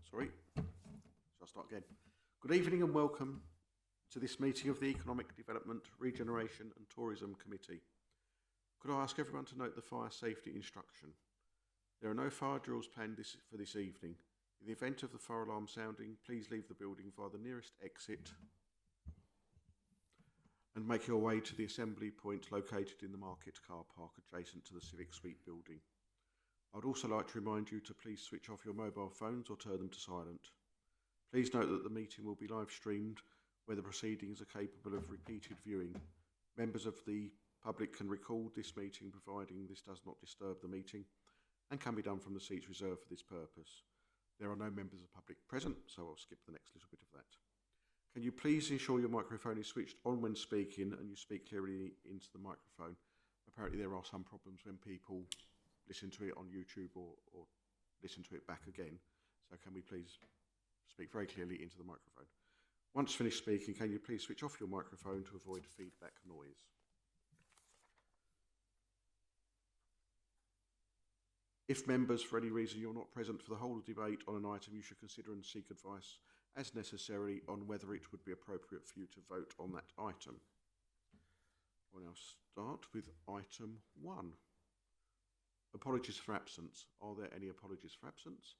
Shall I start again? Good evening and welcome to this meeting of the Economic Development, Regeneration and Tourism Committee. Could I ask everyone to note the fire safety instruction? There are no fire drills planned for this evening. In the event of the fire alarm sounding, please leave the building via the nearest exit and make your way to the assembly point located in the market car park adjacent to the Civic Suite building. I would also like to remind you to please switch off your mobile phones or turn them to silent. Please note that the meeting will be live streamed where the proceedings are capable of repeated viewing. Members of the public can record this meeting providing this does not disturb the meeting and can be done from the seats reserved for this purpose. There are no members of the public present, so I'll skip the next little bit of that. Can you please ensure your microphone is switched on when speaking and you speak clearly into the microphone? Apparently there are some problems when people listen to it on YouTube or listen to it back again. So can we please speak very clearly into the microphone? Once finished speaking, can you please switch off your microphone to avoid feedback noise? If members, for any reason, you're not present for the whole of the debate on an item, you should consider and seek advice as necessary on whether it would be appropriate for you to vote on that item. We'll now start with item 1. Apologies for absence. Are there any apologies for absence?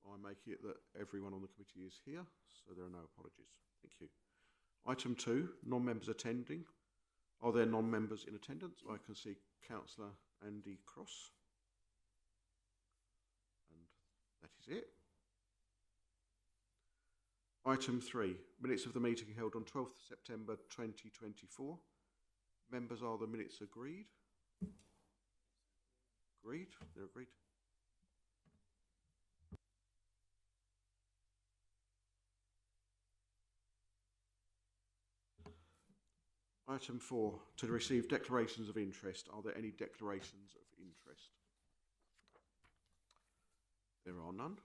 I make it that everyone on the committee is here, so there are no apologies. Thank you. Item 2, non-members attending. Are there non-members in attendance? I can see Councillor Andy Cross. And that is it. Item 3, minutes of the meeting held on 12th September 2024. Members, are the minutes agreed? Agreed? They're agreed. Item 4, to receive declarations of interest. Are there any declarations of interest? There are none.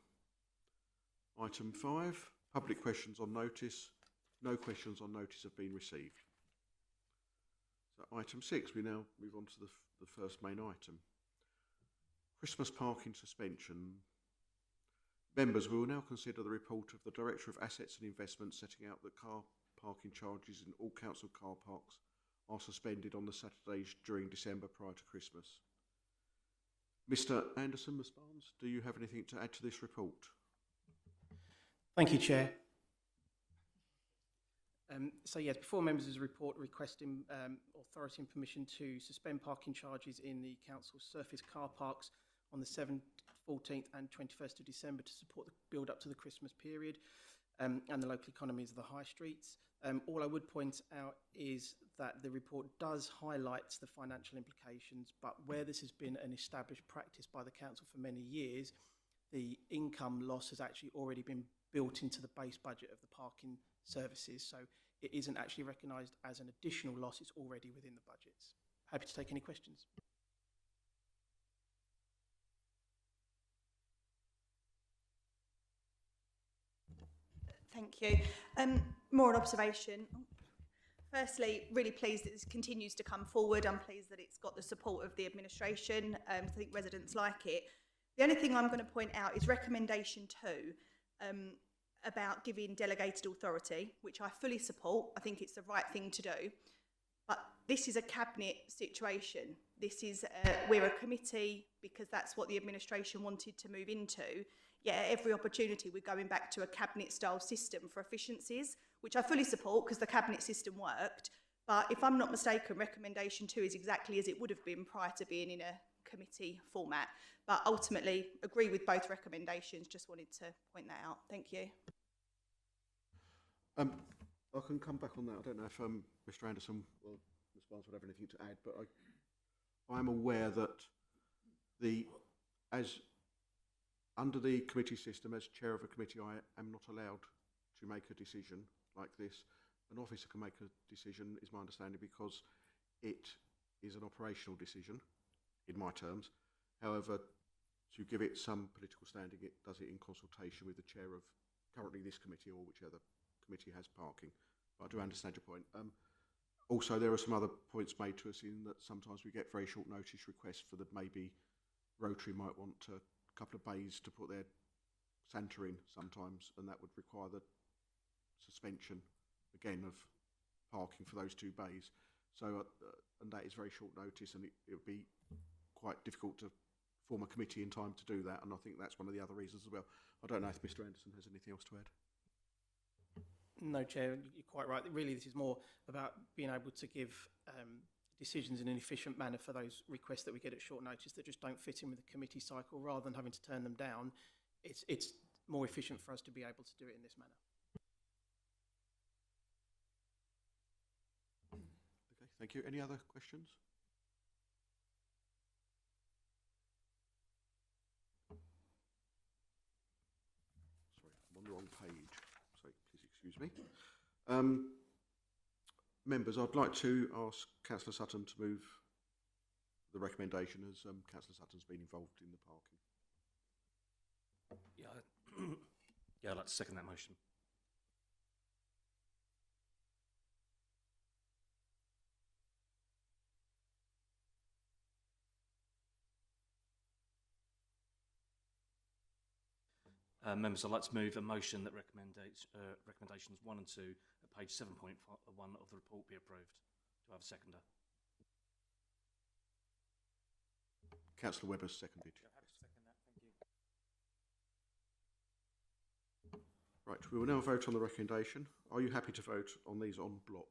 Item 5, public questions on notice. No questions on notice have been received. So item 6, we now move on to the first main item. Christmas parking suspension. Members, we will now consider the report of the Director of Assets and Investments setting out that car parking charges in all council car parks are suspended on the Saturdays during December prior to Christmas. Mr. Anderson, Ms. Barnes, do you have anything to add to this report? Thank you, Chair. So yes, before members is a report requesting authority and permission to suspend parking charges in the council's surface car parks on the 7th, 14th and 21st of December to support the build up to the Christmas period and the local economies of the high streets. All I would point out is that the report does highlight the financial implications, but where this has been an established practice by the council for many years, the income loss has actually already been built into the base budget of the parking services. So it isn't actually recognised as an additional loss, it's already within the budgets. Happy to take any questions. Thank you. More an observation. Firstly, really pleased that this continues to come forward. I'm pleased that it's got the support of the administration. I think residents like it. The only thing I'm going to point out is recommendation 2 about giving delegated authority, which I fully support. I think it's the right thing to do. But this is a cabinet situation. This is we're a committee because that's what the administration wanted to move into. Yeah, every opportunity we're going back to a cabinet-style system for efficiencies, which I fully support because the cabinet system worked. But if I'm not mistaken, recommendation 2 is exactly as it would have been prior to being in a committee format. But ultimately, agree with both recommendations. Just wanted to point that out. Thank you. I can come back on that. I don't know if Mr. Anderson or Ms. Barnes would have anything to add, but I'm aware that under the committee system, as chair of a committee, I am not allowed to make a decision like this. An officer can make a decision, is my understanding, because it is an operational decision, in my terms. However, to give it some political standing, it does it in consultation with the chair of currently this committee or whichever committee has parking. But I do understand your point. Also, there are some other points made to us in that sometimes we get very short notice requests for the maybe Rotary might want a couple of bays to put their Santa in sometimes, and that would require the suspension again of parking for those two bays. So, and that is very short notice, and it would be quite difficult to form a committee in time to do that. And I think that's one of the other reasons as well. I don't know if Mr. Anderson has anything else to add. No, Chair, you're quite right. Really, this is more about being able to give decisions in an efficient manner for those requests that we get at short notice that just don't fit in with the committee cycle, rather than having to turn them down. It's more efficient for us to be able to do it in this manner. Okay, thank you. Any other questions? Sorry, I'm on the wrong page. So please excuse me. Members, I'd like to ask Councillor Sutton to move the recommendation, as Councillor Sutton's been involved in the parking. Yeah, I'd like to second that motion. Members, I'd like to move a motion that recommendations 1 and 2 at page 7.1 of the report be approved. Do I have a seconder? Councillor Webber seconded. Yeah, happy to second that. Thank you. Right, we will now vote on the recommendation. Are you happy to vote on these en bloc?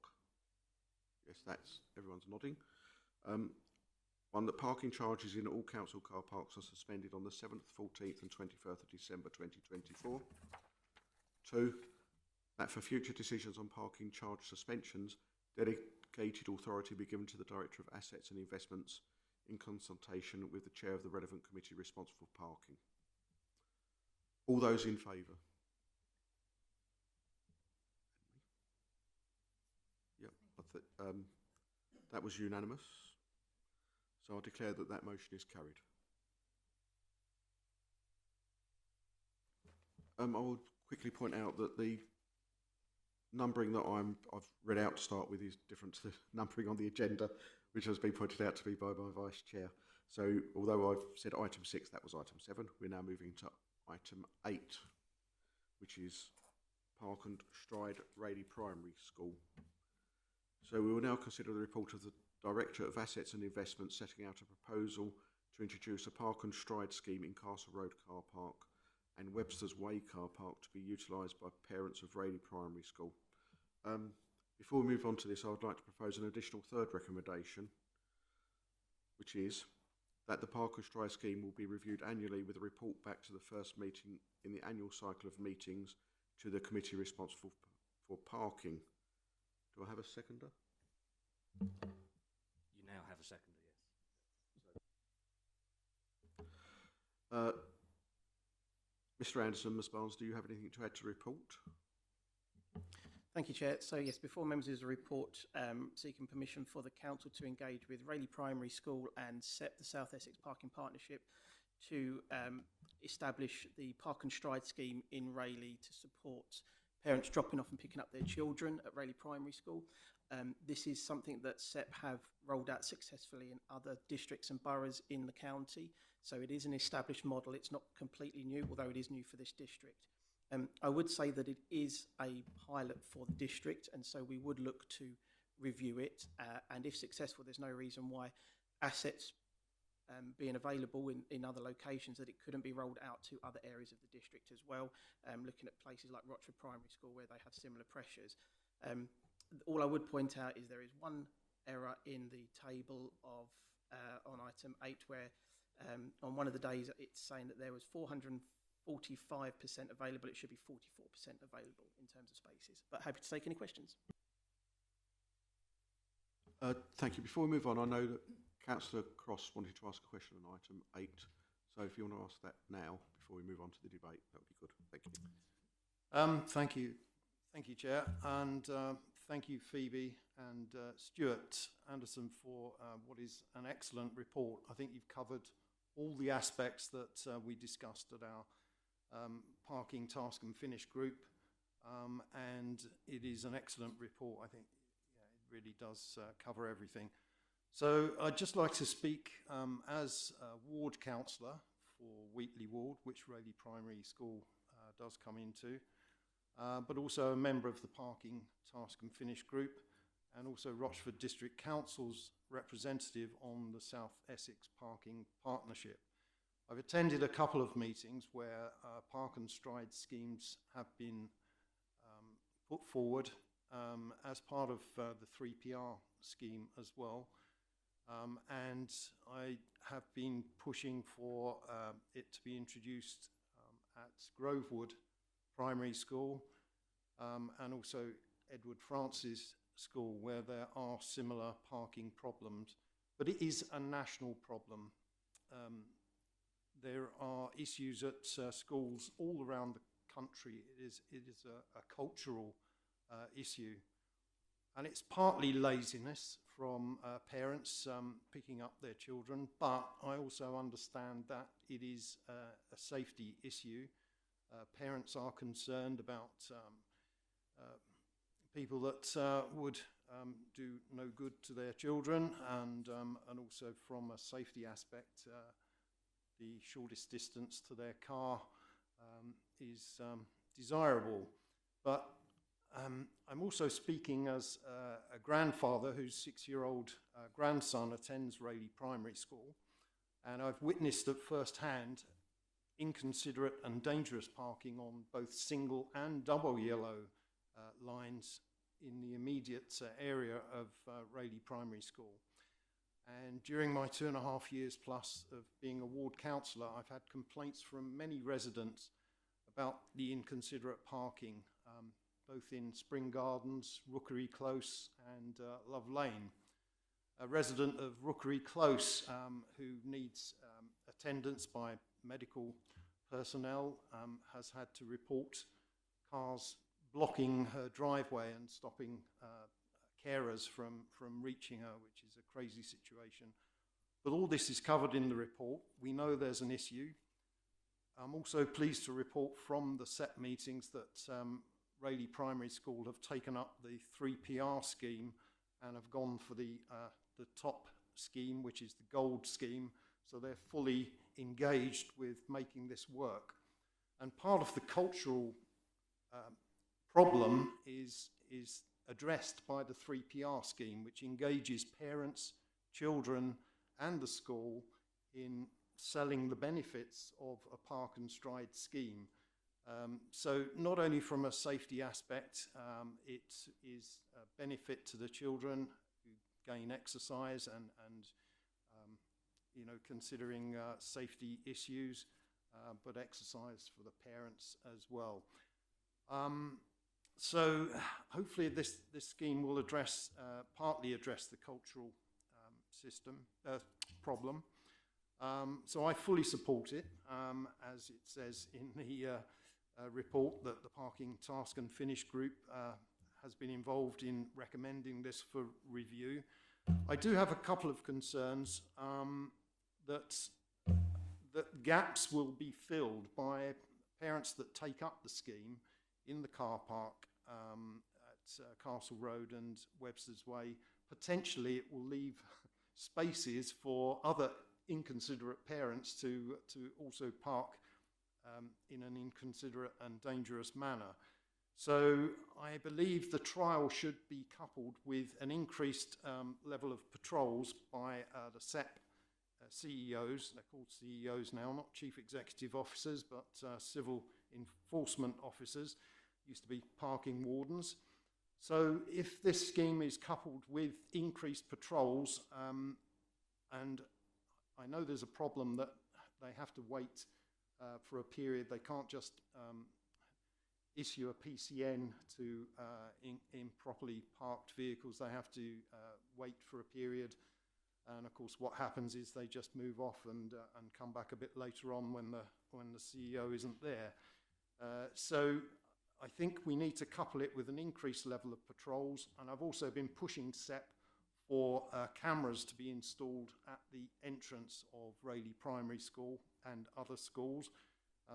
Yes, that's everyone's nodding. One, that parking charges in all council car parks are suspended on the 7th, 14th and 21st of December 2024. 2, that for future decisions on parking charge suspensions, delegated authority be given to the Director of Assets and Investments in consultation with the Chair of the relevant committee responsible for parking. All those in favour? Yep, that was unanimous. So I declare that that motion is carried. I will quickly point out that the numbering that I've read out to start with is different to the numbering on the agenda, which has been pointed out to me by my Vice Chair. So although I've said item 6, that was item 7, we're now moving to item 8, which is Park and Stride Rayleigh Primary School. So we will now consider the report of the Director of Assets and Investments setting out a proposal to introduce a Park and Stride scheme in Castle Road Car Park and Webster's Way Car Park to be utilised by parents of Rayleigh Primary School. Before we move on to this, I would like to propose an additional third recommendation, which is that the Park and Stride scheme will be reviewed annually with a report back to the first meeting in the annual cycle of meetings to the committee responsible for parking. Do I have a seconder? You now have a seconder, yes. Mr. Anderson, Ms. Barnes, do you have anything to add to the report? Thank you, Chair. So yes, before members is a report seeking permission for the council to engage with Rayleigh Primary School and SEP, the South Essex Parking Partnership, to establish the Park and Stride scheme in Rayleigh to support parents dropping off and picking up their children at Rayleigh Primary School. This is something that SEP have rolled out successfully in other districts and boroughs in the county. So it is an established model. It's not completely new, although it is new for this district. I would say that it is a pilot for the district, and so we would look to review it. And if successful, there's no reason why assets being available in other locations, that it couldn't be rolled out to other areas of the district as well, looking at places like Rochford Primary School where they have similar pressures. All I would point out is there is one error in the table of on item 8 where on one of the days it's saying that there was 445% available. It should be 44% available in terms of spaces. But happy to take any questions. Thank you. Before we move on, I know that Councillor Cross wanted to ask a question on item 8. So if you want to ask that now before we move on to the debate, that would be good. Thank you. Thank you. Thank you, Chair. And thank you, Phoebe and Stuart Anderson, for what is an excellent report. I think you've covered all the aspects that we discussed at our parking task and finish group. And it is an excellent report. I think it really does cover everything. So I'd just like to speak as a ward councillor for Wheatley Ward, which Rayleigh Primary School does come into, but also a member of the Parking Task and Finish Group, and also Rochford District Council's representative on the South Essex Parking Partnership. I've attended a couple of meetings where park and stride schemes have been put forward as part of the 3PR scheme as well. And I have been pushing for it to be introduced at Grovewood Primary School and also Edward Francis School, where there are similar parking problems. But it is a national problem. There are issues at schools all around the country. It is a cultural issue. And it's partly laziness from parents picking up their children, but I also understand that it is a safety issue. Parents are concerned about people that would do no good to their children, and also from a safety aspect, the shortest distance to their car is desirable. But I'm also speaking as a grandfather whose 6-year-old grandson attends Rayleigh Primary School, and I've witnessed at first hand inconsiderate and dangerous parking on both single and double yellow lines in the immediate area of Rayleigh Primary School. And during my 2.5 years plus of being a ward councillor, I've had complaints from many residents about the inconsiderate parking, both in Spring Gardens, Rookery Close and Love Lane. A resident of Rookery Close who needs attendance by medical personnel has had to report cars blocking her driveway and stopping carers from reaching her, which is a crazy situation. But all this is covered in the report. We know there's an issue. I'm also pleased to report from the SEP meetings that Rayleigh Primary School have taken up the 3PR scheme and have gone for the top scheme, which is the gold scheme. So they're fully engaged with making this work. And part of the cultural problem is addressed by the 3PR scheme, which engages parents, children, and the school in selling the benefits of a park and stride scheme. So not only from a safety aspect, it is a benefit to the children who gain exercise and considering safety issues, but exercise for the parents as well. So hopefully this scheme will partly address the cultural problem. So I fully support it, as it says in the report that the Parking Task and Finish Group has been involved in recommending this for review. I do have a couple of concerns that gaps will be filled by parents that take up the scheme in the car park at Castle Road and Webster's Way. Potentially it will leave spaces for other inconsiderate parents to also park in an inconsiderate and dangerous manner. So I believe the trial should be coupled with an increased level of patrols by the SEP CEOs. They're called CEOs now, not Chief Executive Officers, but Civil Enforcement Officers. Used to be parking wardens. So if this scheme is coupled with increased patrols, and I know there's a problem that they have to wait for a period. They can't just issue a PCN to improperly parked vehicles. They have to wait for a period. And of course, what happens is they just move off and come back a bit later on when the CEO isn't there. So I think we need to couple it with an increased level of patrols. And I've also been pushing SEP for cameras to be installed at the entrance of Rayleigh Primary School and other schools.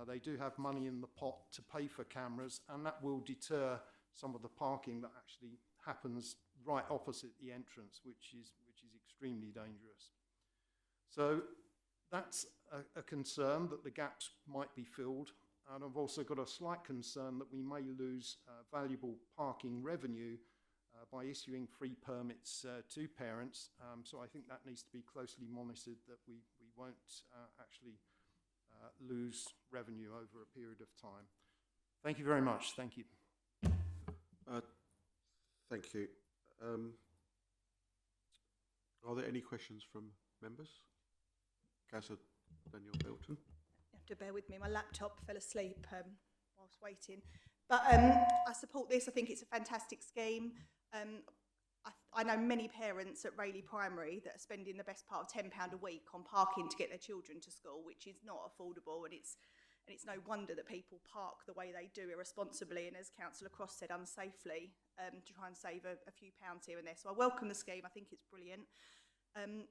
They do have money in the pot to pay for cameras, and that will deter some of the parking that actually happens right opposite the entrance, which is extremely dangerous. So that's a concern, that the gaps might be filled. and I've also got a slight concern that we may lose valuable parking revenue by issuing free permits to parents. So I think that needs to be closely monitored, that we won't actually lose revenue over a period of time. Thank you very much. Thank you. Thank you. Are there any questions from members? Councillor Daniel Belton. You have to bear with me. My laptop fell asleep whilst waiting. But I support this. I think it's a fantastic scheme. I know many parents at Rayleigh Primary that are spending the best part of £10 a week on parking to get their children to school, which is not affordable, and it's no wonder that people park the way they do irresponsibly and, as Councillor Cross said, unsafely, to try and save a few pounds here and there. So I welcome the scheme. I think it's brilliant.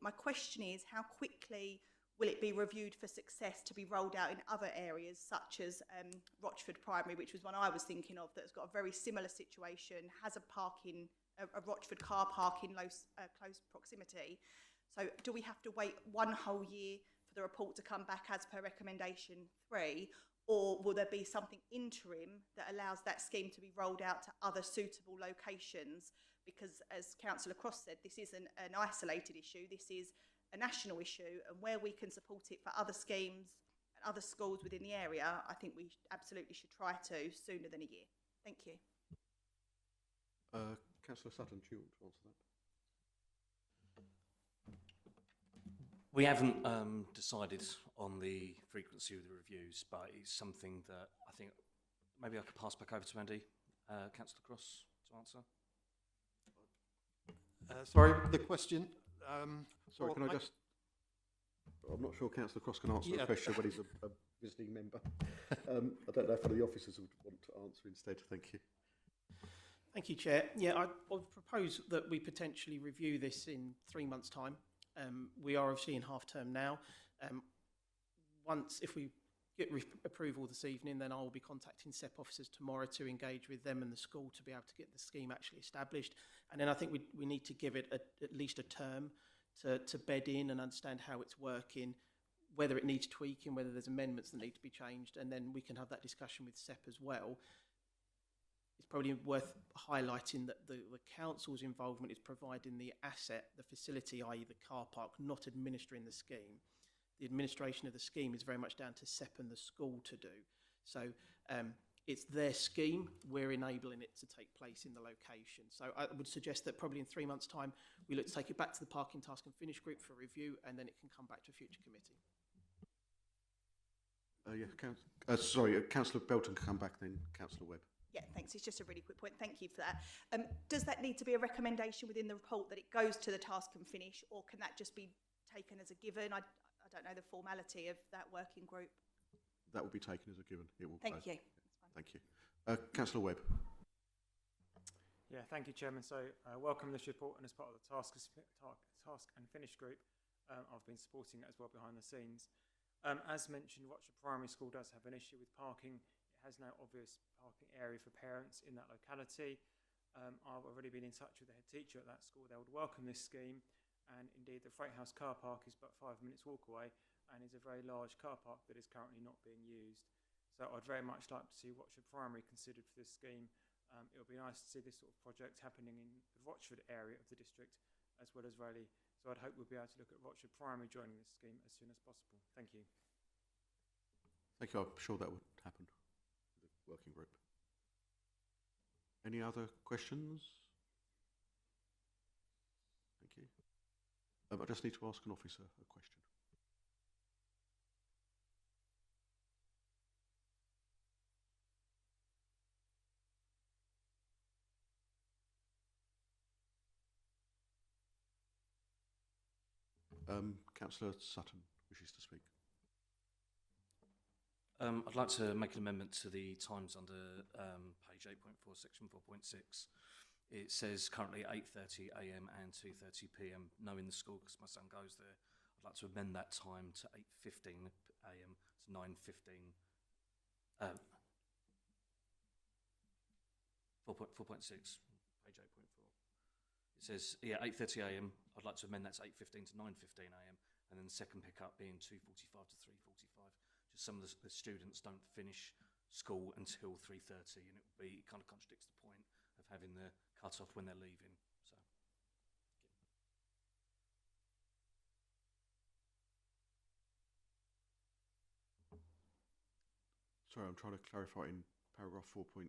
My question is, how quickly will it be reviewed for success to be rolled out in other areas, such as Rochford Primary, which was one I was thinking of, that's got a very similar situation, has a Rochford car park in close proximity. So do we have to wait one whole year for the report to come back as per recommendation 3, or will there be something interim that allows that scheme to be rolled out to other suitable locations? Because, as Councillor Cross said, this isn't an isolated issue, this is a national issue, and where we can support it for other schemes and other schools within the area, I think we absolutely should try to sooner than a year. Thank you. Councillor Sutton, do you want to answer that? We haven't decided on the frequency of the reviews, but it's something that I think maybe I could pass back over to Andy, Councillor Cross, to answer. Sorry, the question. Sorry, can I just... I'm not sure Councillor Cross can answer the question when he's a visiting member. I don't know if one of the officers would want to answer instead. Thank you. Thank you, Chair. Yeah, I would propose that we potentially review this in 3 months' time. We are obviously in half term now. If we get approval this evening, then I will be contacting SEP officers tomorrow to engage with them and the school to be able to get the scheme actually established. And then I think we need to give it at least a term to bed in and understand how it's working, whether it needs tweaking, whether there's amendments that need to be changed, and then we can have that discussion with SEP as well. It's probably worth highlighting that the council's involvement is providing the asset, the facility, i.e. the car park, not administering the scheme. The administration of the scheme is very much down to SEP and the school to do. So it's their scheme, we're enabling it to take place in the location. So I would suggest that probably in 3 months' time, we look to take it back to the Parking Task and Finish Group for review, and then it can come back to a future committee. Councillor Belton can come back then, Councillor Webb. Yeah, thanks. It's just a really quick point. Thank you for that. Does that need to be a recommendation within the report that it goes to the Task and Finish, or can that just be taken as a given? I don't know the formality of that working group. That will be taken as a given. It will. Thank you. Thank you. Councillor Webb. Yeah, thank you, Chairman. So welcome this report, and as part of the Task and Finish Group, I've been supporting it as well behind the scenes. As mentioned, Rochford Primary School does have an issue with parking. It has no obvious parking area for parents in that locality. I've already been in touch with the head teacher at that school. They would welcome this scheme, and indeed the Freight House car park is but 5 minutes walk away and is a very large car park that is currently not being used. So I'd very much like to see Rochford Primary considered for this scheme. It would be nice to see this sort of project happening in the Rochford area of the district as well as Rayleigh. So I'd hope we'll be able to look at Rochford Primary joining this scheme as soon as possible. Thank you. Thank you. I'm sure that would happen. Working group. Any other questions? Thank you. I just need to ask an officer a question. Councillor Sutton wishes to speak. I'd like to make an amendment to the times under page 8.4, section 4.6. It says currently 8:30 a.m. and 2:30 p.m. knowing the school because my son goes there. I'd like to amend that time to 8:15 a.m. to 9:15. 4.6, page 8.4. It says, 8:30 a.m. I'd like to amend that to 8:15 to 9:15 a.m. and then the second pickup being 2:45 to 3:45. Just some of the students don't finish school until 3:30, and it kind of contradicts the point of having the cut off when they're leaving. So. Sorry, I'm trying to clarify in paragraph 4.6.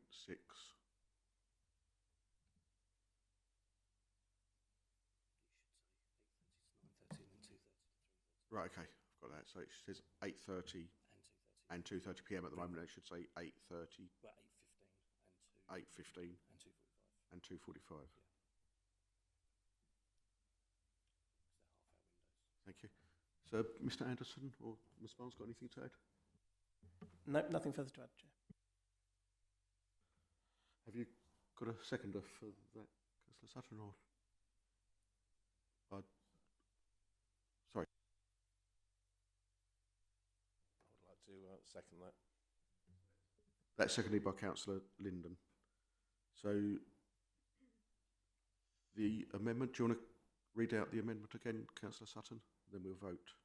Right, okay, I've got that. So it says 8:30 and 2:30 p.m. at the moment. It should say 8:30, Well, 8:15 8:15 and and 2:45. 2:45. Yeah. Thank you. So, Mr. Anderson or Ms. Barnes, got anything to add? No, nothing further to add, Chair. Have you got a seconder for that, Councillor Sutton, or? Sorry. I would like to second that. That's seconded by Councillor Linden. So, the amendment, do you want to read out the amendment again, Councillor Sutton? Then we'll vote.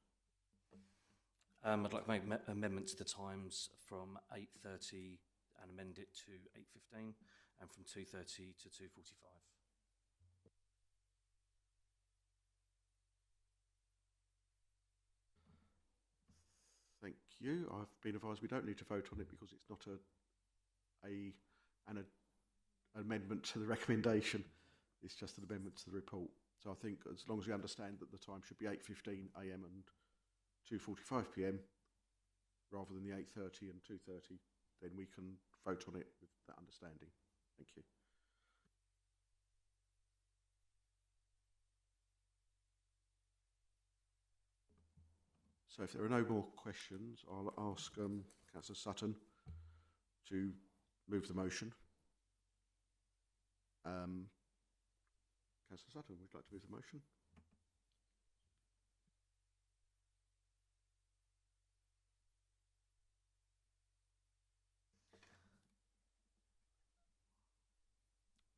I'd like to make amendment to the times from 8:30 and amend it to 8:15, and from 2:30 to 2:45. Thank you. I've been advised we don't need to vote on it because it's not an amendment to the recommendation. It's just an amendment to the report. So I think as long as we understand that the time should be 8:15 a.m. and 2:45 p.m. rather than the 8:30 and 2:30, then we can vote on it with that understanding. Thank you. So if there are no more questions, I'll ask Councillor Sutton to move the motion. Councillor Sutton, would you like to move the motion?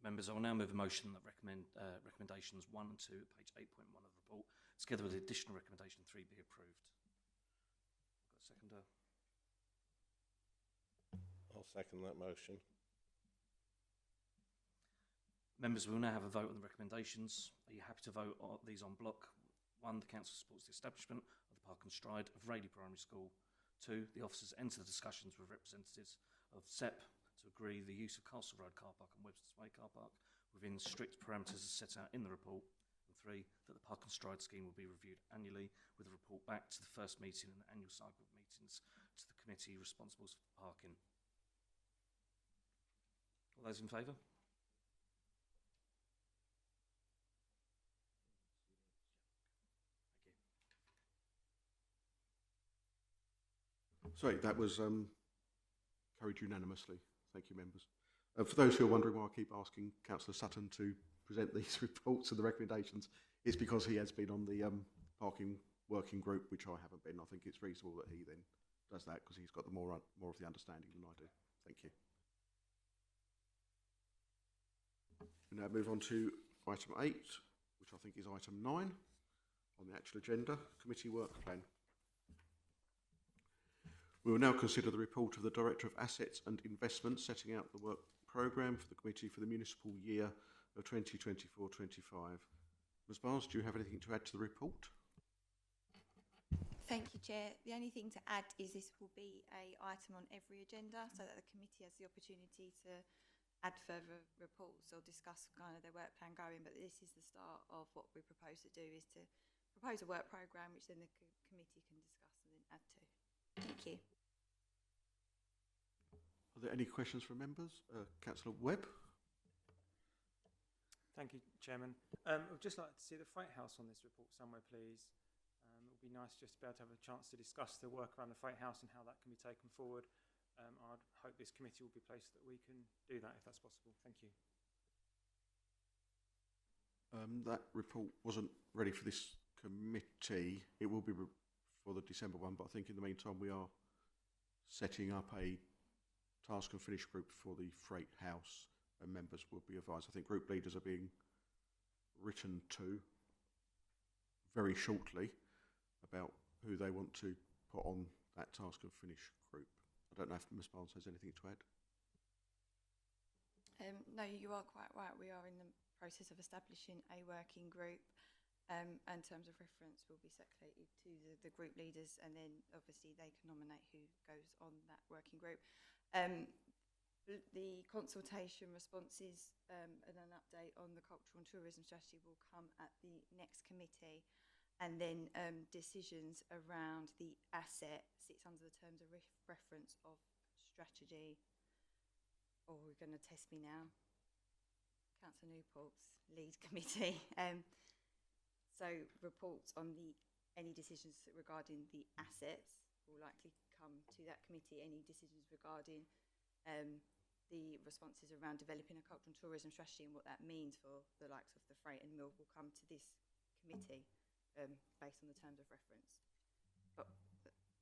Members, I will now move a motion that recommendations 1 and 2 at page 8.1 of the report, together with the additional recommendation 3, be approved. Got a seconder? I'll second that motion. Members, we will now have a vote on the recommendations. Are you happy to vote on these en bloc? 1, the council supports the establishment of the Park and Stride of Rayleigh Primary School. 2, the officers enter the discussions with representatives of SEP to agree the use of Castle Road car park and Webster's Way car park within strict parameters as set out in the report. And 3, that the Park and Stride scheme will be reviewed annually with a report back to the first meeting and the annual cycle of meetings to the committee responsible for parking. All those in favour? Sorry, that was carried unanimously. Thank you, members. For those who are wondering why I keep asking Councillor Sutton to present these reports and the recommendations, it's because he has been on the parking working group, which I haven't been. I think it's reasonable that he then does that because he's got the more of the understanding than I do. Thank you. We now move on to item 8, which I think is item 9 on the actual agenda, committee work plan. We will now consider the report of the Director of Assets and Investments setting out the work programme for the committee for the municipal year of 2024-25. Ms Barnes, do you have anything to add to the report? Thank you, Chair. The only thing to add is this will be an item on every agenda so that the committee has the opportunity to add further reports or discuss kind of their work plan going, but this is the start of what we propose to do, is to propose a work programme which then the committee can discuss and then add to. Thank you. Are there any questions from members? Councillor Webb? Thank you, Chairman. I'd just like to see the Freight House on this report somewhere, please. It would be nice just to be able to have a chance to discuss the work around the Freight House and how that can be taken forward. I'd hope this committee will be placed that we can do that if that's possible. Thank you. That report wasn't ready for this committee. It will be for the December one, but I think in the meantime we are setting up a task and finish group for the Freight House, and members will be advised. I think group leaders are being written to very shortly about who they want to put on that task and finish group. I don't know if Ms Barnes has anything to add. No, you are quite right. We are in the process of establishing a working group. And terms of reference will be circulated to the group leaders, and then obviously they can nominate who goes on that working group. The consultation responses and an update on the cultural and tourism strategy will come at the next committee, and then decisions around the asset sits under the terms of reference of strategy. Or we're going to test me now. Councillor Newport's lead committee. So reports on any decisions regarding the assets will likely come to that committee. Any decisions regarding the responses around developing a cultural and tourism strategy and what that means for the likes of the freight and mill will come to this committee based on the terms of reference. But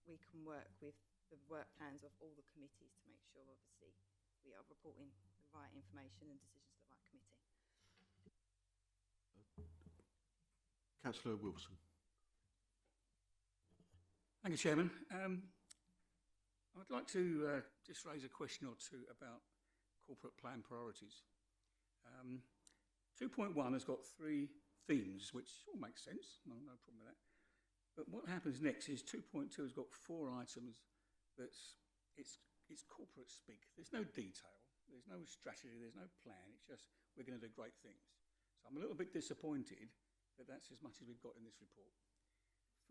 we can work with the work plans of all the committees to make sure, obviously, we are reporting the right information and decisions to the right committee. Councillor Wilson. Thank you, Chairman. I'd like to just raise a question or two about corporate plan priorities. 2.1 has got 3 themes, which all makes sense, no problem with that. But what happens next is 2.2 has got 4 items it's corporate speak. There's no detail, there's no strategy, there's no plan, it's just we're going to do great things. So I'm a little bit disappointed that that's as much as we've got in this report.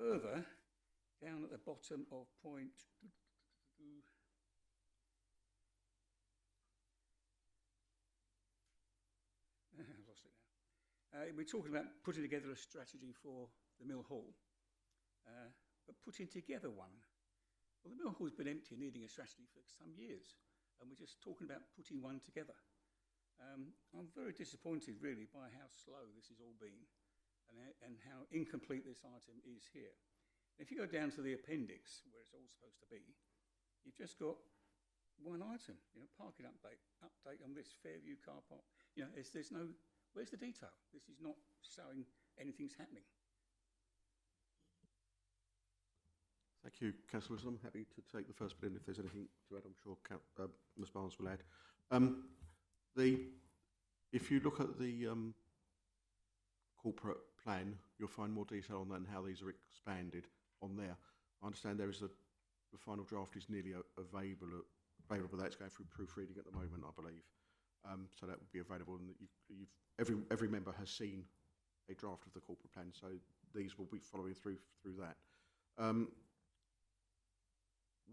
Further, down at the bottom of point... I've lost it now. We're talking about putting together a strategy for the Mill Hall, but putting together one. Well, the Mill Hall's been empty and needing a strategy for some years, and we're just talking about putting one together. I'm very disappointed, really, by how slow this has all been and how incomplete this item is here. If you go down to the appendix, where it's all supposed to be, you've just got one item, parking update on this Fairview car park. There's no, where's the detail? This is not showing anything's happening. Thank you, Councillor Wilson. I'm happy to take the first bit in if there's anything to add. I'm sure Ms Barnes will add. If you look at the corporate plan, you'll find more detail on that and how these are expanded on there. I understand there is the final draft is nearly available, but that's going through proofreading at the moment, I believe. So that will be available, and every member has seen a draft of the corporate plan, so these will be following through that.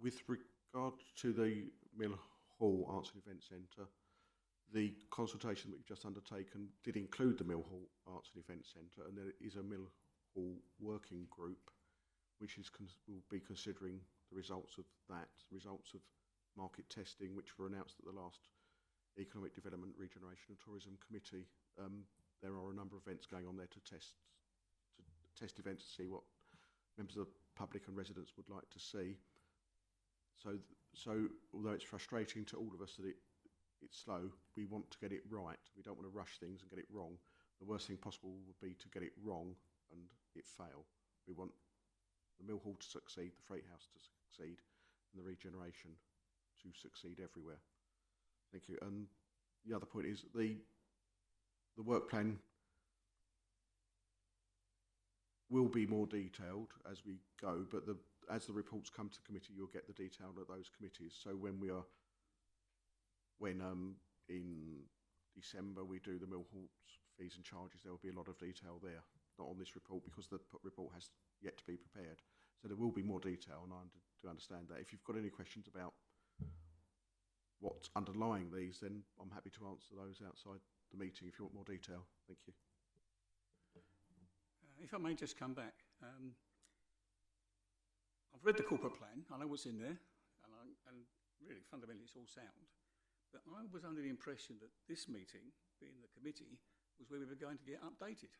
With regard to the Mill Hall Arts and Event Centre, the consultation that we've just undertaken did include the Mill Hall Arts and Event Centre, and there is a Mill Hall working group which will be considering the results of that, results of market testing, which were announced at the last Economic Development, Regeneration and Tourism Committee. There are a number of events going on there to test events to see what members of the public and residents would like to see. So although it's frustrating to all of us that it's slow, we want to get it right. We don't want to rush things and get it wrong. The worst thing possible would be to get it wrong and it fail. We want the Mill Hall to succeed, the Freight House to succeed, and the regeneration to succeed everywhere. Thank you. And the other point is the work plan will be more detailed as we go, but as the reports come to committee, you'll get the detail of those committees. So when in December we do the Mill Hall's fees and charges, there will be a lot of detail there, not on this report because the report has yet to be prepared. So there will be more detail, and I do understand that. If you've got any questions about what's underlying these, then I'm happy to answer those outside the meeting if you want more detail. Thank you. If I may just come back, I've read the corporate plan, I know what's in there, and really fundamentally it's all sound, but I was under the impression that this meeting, being the committee, was where we were going to get updated.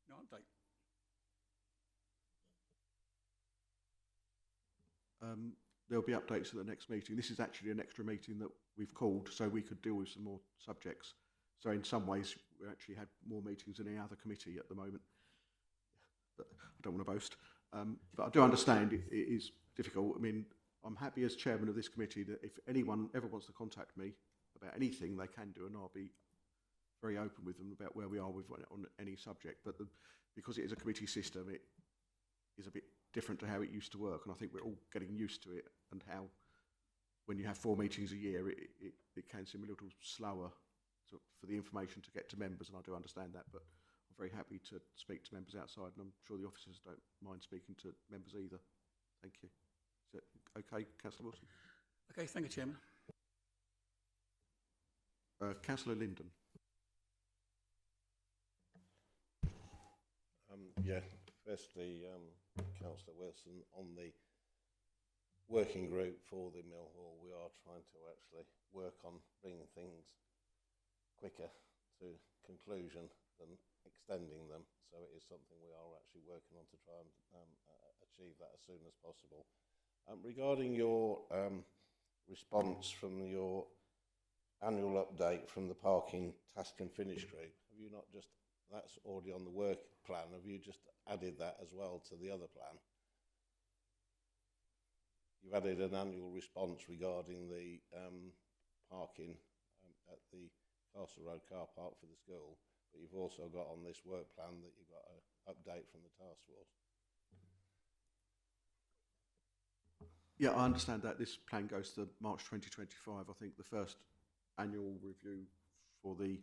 No update. There'll be updates at the next meeting. This is actually an extra meeting that we've called so we could deal with some more subjects. So in some ways, we actually had more meetings than any other committee at the moment. But I don't want to boast. But I do understand it is difficult. I mean, I'm happy as chairman of this committee that if anyone ever wants to contact me about anything, they can do, and I'll be very open with them about where we are with on any subject. But because it is a committee system, it is a bit different to how it used to work, and I think we're all getting used to it, and how when you have 4 meetings a year, it can seem a little slower for the information to get to members, and I do understand that, but I'm very happy to speak to members outside, and I'm sure the officers don't mind speaking to members either. Thank you. Is that okay, Councillor Wilson? Okay, thank you, Chairman. Councillor Linden. Yeah, firstly, Councillor Wilson, on the working group for the Mill Hall, we are trying to actually work on bringing things quicker to conclusion than extending them. So it is something we are actually working on to try and achieve that as soon as possible. Regarding your response from your annual update from the parking task and finish group, have you not just, that's already on the work plan, have you just added that as well to the other plan? You've added an annual response regarding the parking at the Castle Road car park for the school, but you've also got on this work plan that you've got an update from the task force. Yeah, I understand that. This plan goes to March 2025. I think the first annual review for the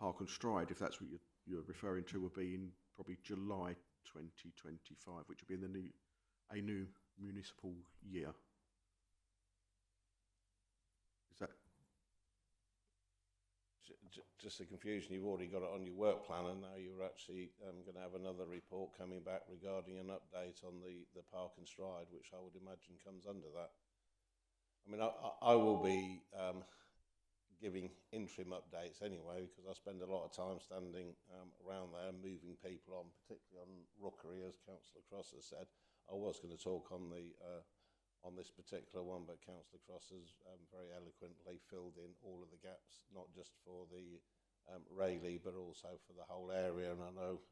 Park and Stride, if that's what you're referring to, will be in probably July 2025, which will be in a new municipal year. Is that just a confusion? You've already got it on your work plan, and now you're actually going to have another report coming back regarding an update on the Park and Stride, which I would imagine comes under that. I mean, I will be giving interim updates anyway, because I spend a lot of time standing around there, moving people on, particularly on Rookery, as Councillor Cross has said. I was going to talk on the on this particular one, but Councillor Cross has very eloquently filled in all of the gaps, not just for the Rayleigh, but also for the whole area. And I know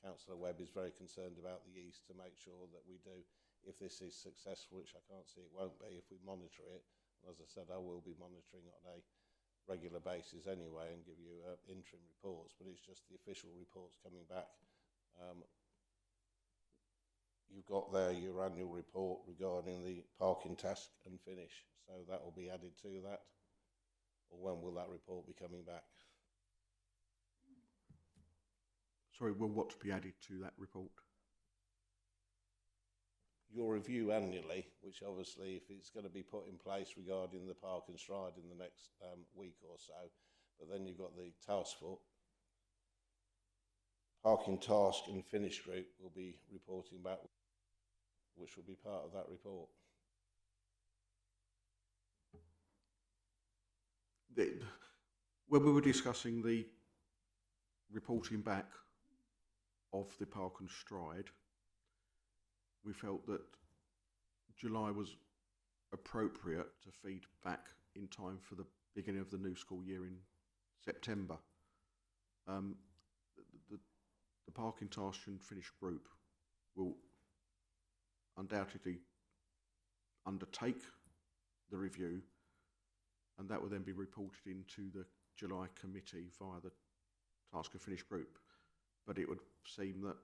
Councillor Webb is very concerned about the east, to make sure that we do, if this is successful, which I can't see it won't be, if we monitor it. And as I said, I will be monitoring on a regular basis anyway, and give you interim reports, but it's just the official reports coming back. You've got there your annual report regarding the parking task and finish, so that will be added to that. Or when will that report be coming back? Sorry, will what be added to that report? Your review annually, which obviously, if it's going to be put in place regarding the Park and Stride in the next week or so, but then you've got the task force, parking task and finish group will be reporting back, which will be part of that report. When we were discussing the reporting back of the Park and Stride, we felt that July was appropriate to feed back in time for the beginning of the new school year in September. The parking task and finish group will undoubtedly undertake the review, and that will then be reported into the July committee via the task and finish group. But it would seem that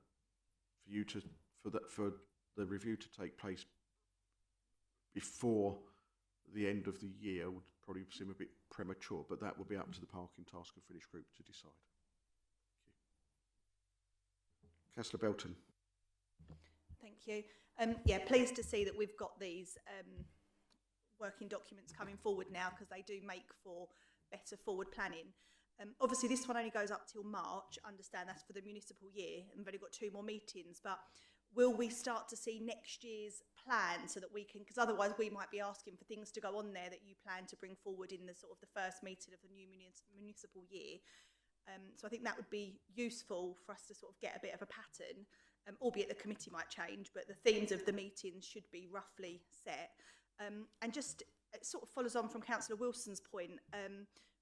for the review to take place before the end of the year would probably seem a bit premature, but that will be up to the parking task and finish group to decide. Councillor Belton. Thank you. Yeah, pleased to see that we've got these working documents coming forward now, because they do make for better forward planning. Obviously, this one only goes up till March. I understand that's for the municipal year, and we've only got 2 more meetings. But will we start to see next year's plan, so that we can, because otherwise we might be asking for things to go on there that you plan to bring forward in the sort of the first meeting of the new municipal year. So I think that would be useful for us to sort of get a bit of a pattern, albeit the committee might change, but the themes of the meetings should be roughly set. And just, it sort of follows on from Councillor Wilson's point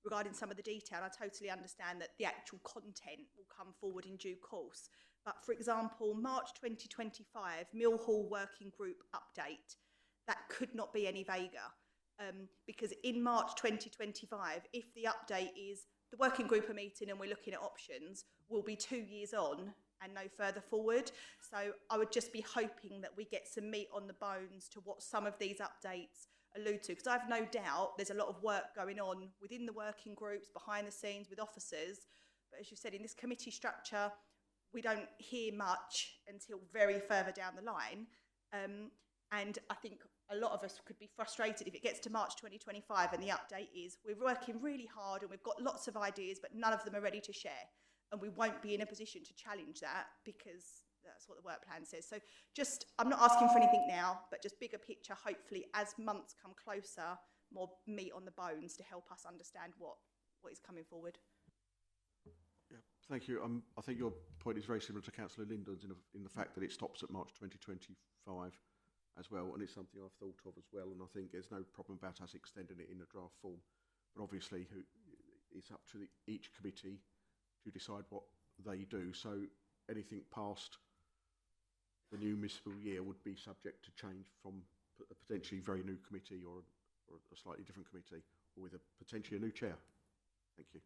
regarding some of the detail. I totally understand that the actual content will come forward in due course, But for example, March 2025, Mill Hall Working Group update, that could not be any vaguer. Because in March 2025, if the update is the working group are meeting and we're looking at options, we'll be 2 years on and no further forward. So I would just be hoping that we get some meat on the bones to what some of these updates allude to, because I've no doubt there's a lot of work going on within the working groups, behind the scenes, with officers. But as you said, in this committee structure, we don't hear much until very further down the line. And I think a lot of us could be frustrated if it gets to March 2025 and the update is we're working really hard and we've got lots of ideas, but none of them are ready to share. And we won't be in a position to challenge that because that's what the work plan says. So just, I'm not asking for anything now, but just bigger picture, hopefully as months come closer, more meat on the bones to help us understand what is coming forward. Yeah, thank you. I think your point is very similar to Councillor Lindon's in the fact that it stops at March 2025 as well, and it's something I've thought of as well, and I think there's no problem about us extending it in a draft form. But obviously, it's up to each committee to decide what they do. So anything past the new municipal year would be subject to change from a potentially very new committee or a slightly different committee, or with potentially a new chair. Thank you.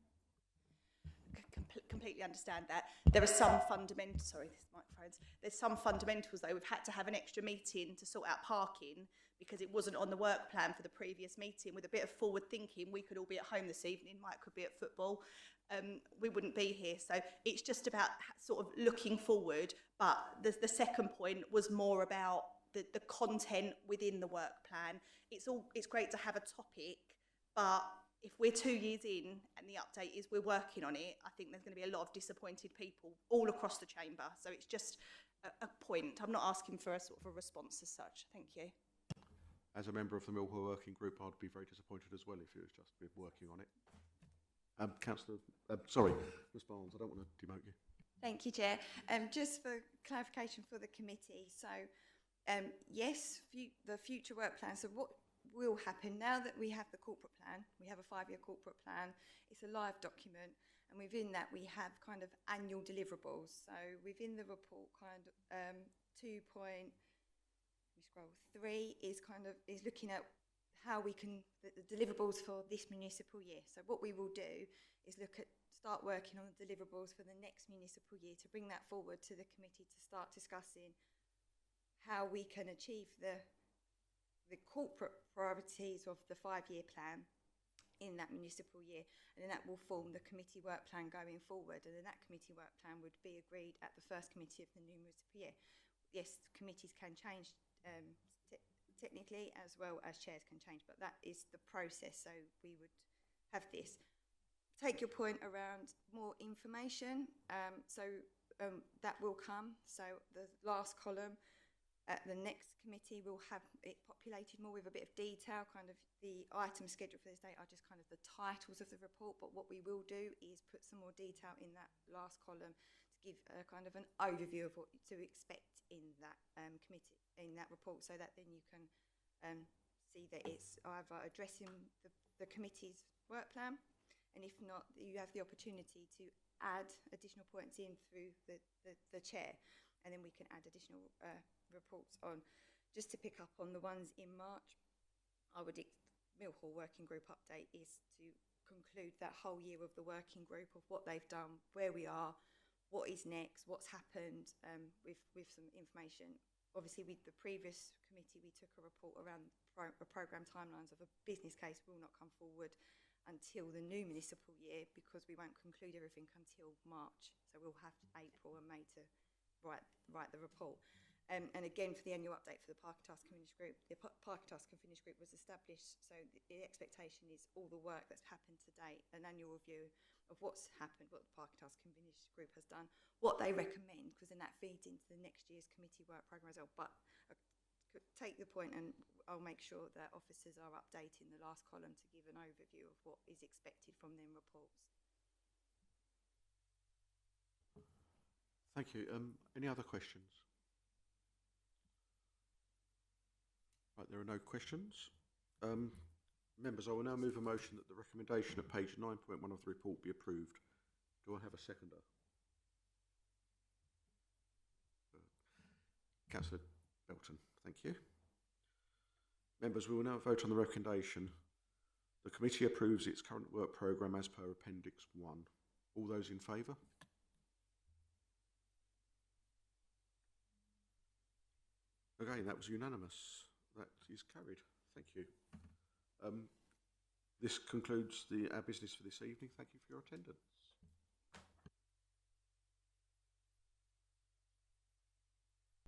Completely understand that. There are some fundamentals, sorry, this microphone's, there's some fundamentals though. We've had to have an extra meeting to sort out parking because it wasn't on the work plan for the previous meeting. With a bit of forward thinking, we could all be at home this evening, Mike could be at football, we wouldn't be here. So it's just about sort of looking forward, but the second point was more about the content within the work plan. It's great to have a topic, but if we're 2 years in and the update is we're working on it, I think there's going to be a lot of disappointed people all across the chamber. So it's just a point. I'm not asking for a sort of a response as such. Thank you. As a member of the Millwall Working Group, I'd be very disappointed as well if it was just been working on it. Councillor, sorry, Ms Barnes, I don't want to demote you. Thank you, Chair. Just for clarification for the committee, so yes, the future work plan. So what will happen now that we have the corporate plan, we have a 5-year corporate plan, it's a live document, and within that we have kind of annual deliverables. So within the report, kind of 2.3 is looking at how we can, the deliverables for this municipal year. So what we will do is start working on the deliverables for the next municipal year to bring that forward to the committee to start discussing how we can achieve the corporate priorities of the 5-year plan in that municipal year, and then that will form the committee work plan going forward, and then that committee work plan would be agreed at the first committee of the new municipal year. Yes, committees can change technically as well as chairs can change, but that is the process. So we would have this. Take your point around more information, that will come. So the last column, the next committee will have it populated more with a bit of detail. Kind of the items scheduled for this day are just kind of the titles of the report, but what we will do is put some more detail in that last column to give a kind of an overview of what to expect in that committee, in that report, so that then you can see that it's either addressing the committee's work plan, and if not, you have the opportunity to add additional points in through the chair, and then we can add additional reports on. Just to pick up on the ones in March, Mill Hall Working Group update is to conclude that whole year of the working group, of what they've done, where we are, what is next, what's happened, with some information. Obviously, with the previous committee, we took a report around programme timelines of a business case will not come forward until the new municipal year, because we won't conclude everything until March. So we'll have April and May to write the report. And again, for the annual update for the Parking Task and Finish Group, the Parking Task and Finish Group was established, so the expectation is all the work that's happened to date, an annual review of what's happened, what the Parking Task and Finish Group has done, what they recommend, because then that feeds into the next year's committee work programme as well. But I could take the point, and I'll make sure that officers are updating the last column to give an overview of what is expected from them reports. Thank you. Any other questions? Right, there are no questions. Members, I will now move a motion that the recommendation at page 9.1 of the report be approved. Do I have a seconder? Councillor Belton, thank you. Members, we will now vote on the recommendation. The committee approves its current work programme as per Appendix 1. All those in favour? Again, that was unanimous. That is carried. Thank you. This concludes our business for this evening. Thank you for your attendance.